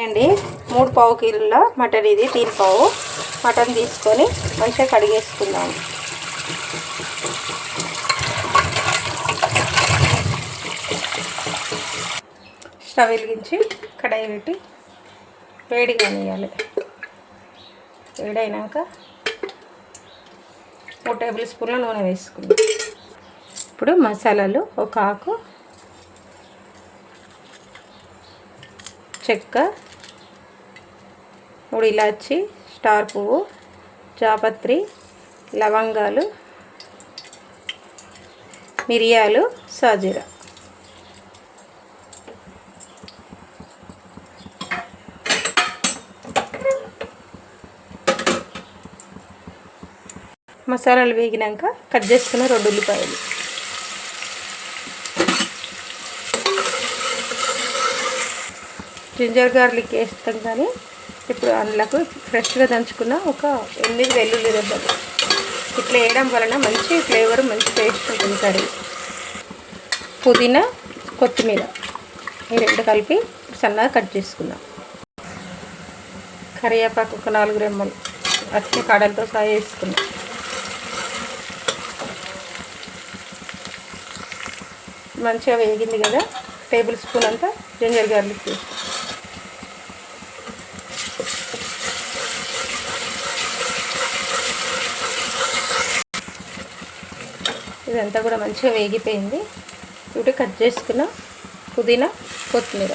అండి 3 పావు కిలోల మటన్ ఇది 3 పావు మటన్ తీసుకొని మంచిగా కడిగేసుకుందాం. స్టవ్ వెలిగించి కడాయి పెట్టి వేడి కానియాలి. వేడైనాక 3 టేబుల్ స్పూన్ల నూనె వేసుకుందాం. ఇప్పుడు మసాలాలు ఒక ఆకు చెక్క, 3 ఇలాచి, స్టార్ పువ్వు, జాపత్రి, లవంగాలు, మిరియాలు, సాజీరా. మసాలాలు వేగినాక కట్ చేసుకున్న 2 ఉల్లిపాయలు, జింజర్ గార్లిక్ వేస్తాం. కానీ ఇప్పుడు అందులోకి ఫ్రెష్గా దంచుకున్న ఒక 8 వెల్లుల్లి రెబ్బలు. ఇట్లా వేయడం వలన మంచి ఫ్లేవర్, మంచి టేస్ట్ ఉంటుంది కర్రీ. పుదీనా, కొత్తిమీర ఈ 2 కలిపి సన్నగా కట్ చేసుకుందాం. కరివేపాకు ఒక 4 రెమ్మలు అట్లా కాడలతో సహా వేసుకుందాం. మంచిగా వేగింది కదా, టేబుల్ స్పూన్ అంతా జింజర్ గార్లిక్ పేస్ట్. ఇదంతా కూడా మంచిగా వేగిపోయింది. ఇప్పుడు కట్ చేసుకున్న పుదీనా, కొత్తిమీర,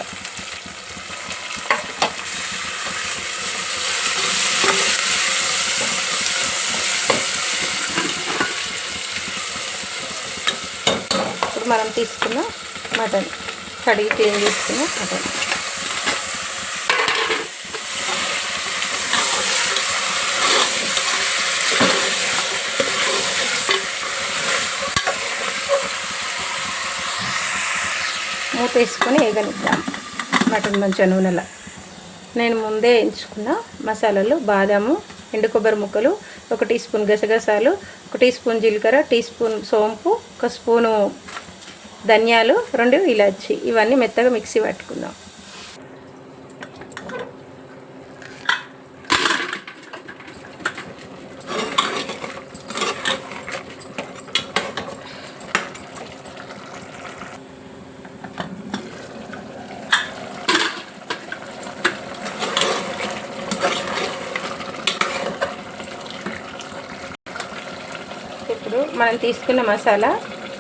ఇప్పుడు మనం తీసుకున్న మటన్, కడిగి క్లీన్ చేసుకున్న మటన్ మూత వేసుకొని వేగనిద్దాం. మటన్ మంచిగా నూనెలా నేను ముందే ఎంచుకున్న మసాలాలు బాదాము, ఎండు కొబ్బరి ముక్కలు, 1 టీ స్పూన్ గసగసాలు, 1 టీ స్పూన్ జీలకర్ర, టీ స్పూన్ సోంపు, 1 స్పూను ధనియాలు, 2 ఇలాచి. ఇవన్నీ మెత్తగా మిక్సీ పట్టుకుందాం. ఇప్పుడు మనం తీసుకున్న మసాలా,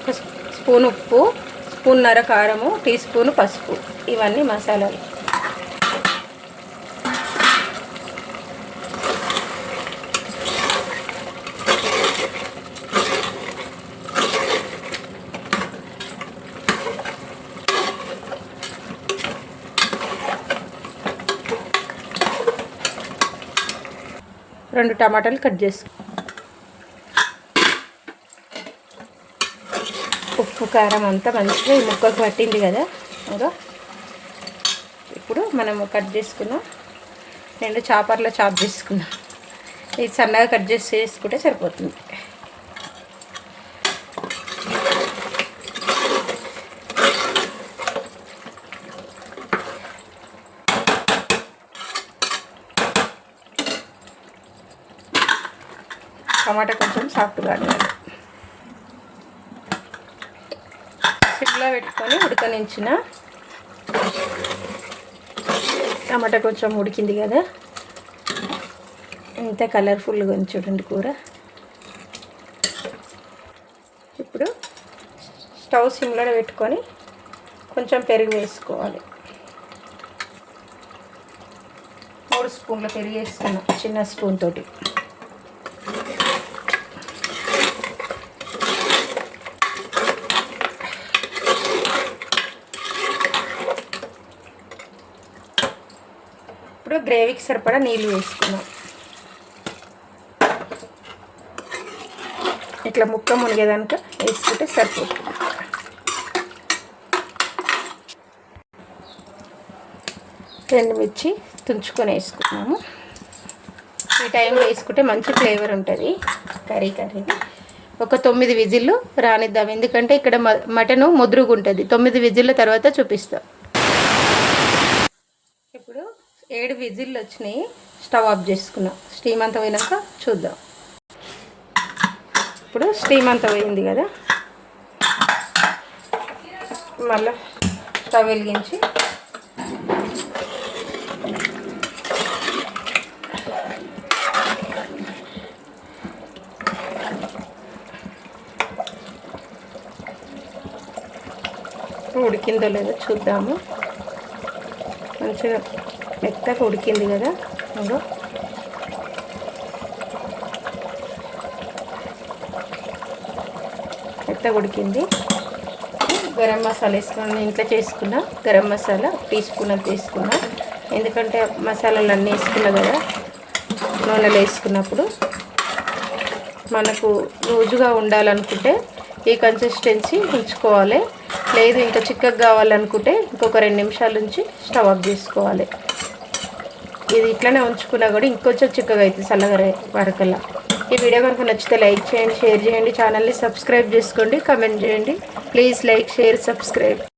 1 స్పూన్ ఉప్పు, స్పూన్నర కారము, టీ స్పూన్ పసుపు. ఇవన్నీ మసాలాలు. రెండు టమాటాలు కట్ చేసుకో. ఉప్పు కారం అంతా మంచిగా ఈ ముక్కకు పట్టింది కదా. అదో ఇప్పుడు మనము కట్ చేసుకున్నాం. 2 చాపర్లో చాప్ చేసుకున్నాం. ఇది సన్నగా కట్ చేసి చేసుకుంటే సరిపోతుంది. టమాటా కొంచెం సాఫ్ట్గా ఉండాలి. సిమ్లో పెట్టుకొని ఉడకనించిన టమాటా కొంచెం ఉడికింది కదా. ఇంత కలర్ఫుల్గా ఉంది చూడండి కూర. ఇప్పుడు స్టవ్ సిమ్లో పెట్టుకొని కొంచెం పెరుగు వేసుకోవాలి. 3 స్పూన్ల పెరుగు వేసుకున్నాం చిన్న స్పూన్ తోటి. ఇప్పుడు గ్రేవీకి సరిపడా నీళ్ళు వేసుకున్నాం. ఇట్లా ముక్క మునిగేదాక వేసుకుంటే సరిపోతుంది. మిర్చి తుంచుకొని వేసుకున్నాము. ఈ టైంలో వేసుకుంటే మంచి ఫ్లేవర్ ఉంటుంది కర్రీది. ఒక 9 విజిల్లు రానిద్దాం. ఎందుకంటే ఇక్కడ మటను ముద్రుగుంటుంది. 9 విజిల్ల తర్వాత చూపిస్తాం. ఇప్పుడు 7 విజిల్లు వచ్చినాయి. స్టవ్ ఆఫ్ చేసుకున్నా. స్టీమ్ అంతా పోయినాక చూద్దాం. ఇప్పుడు స్టీమ్ అంతా పోయింది కదా, మళ్ళీ స్టవ్ వెలిగించి ఉడికిందో లేదో చూద్దాము. మంచిగా మెత్తగా ఉడికింది కదా. ఇంకో మెత్తగా ఉడికింది. గరం మసాలా వేసుకున్నాను. ఇంట్లో చేసుకున్న గరం మసాలా టీ స్పూన్ అంత వేసుకున్నా. ఎందుకంటే మసాలాలు అన్నీ వేసుకున్నా కదా, నూనెలో వేసుకున్నప్పుడు మనకు రోజుగా ఉండాలనుకుంటే ఈ కన్సిస్టెన్సీ ఉంచుకోవాలి. లేదు ఇంకా చిక్కగా కావాలనుకుంటే ఇంకొక 2 నిమిషాల నుంచి స్టవ్ ఆఫ్ చేసుకోవాలి. ఇది ఇట్లనే ఉంచుకున్నా కూడా ఇంకొంచెం చిక్కగా అవుతుంది చల్లగా వరకల్లా. ఈ వీడియో కనుక నచ్చితే లైక్ చేయండి, షేర్ చేయండి, ఛానల్ని సబ్స్క్రైబ్ చేసుకోండి, కామెంట్ చేయండి. Please like, share, subscribe.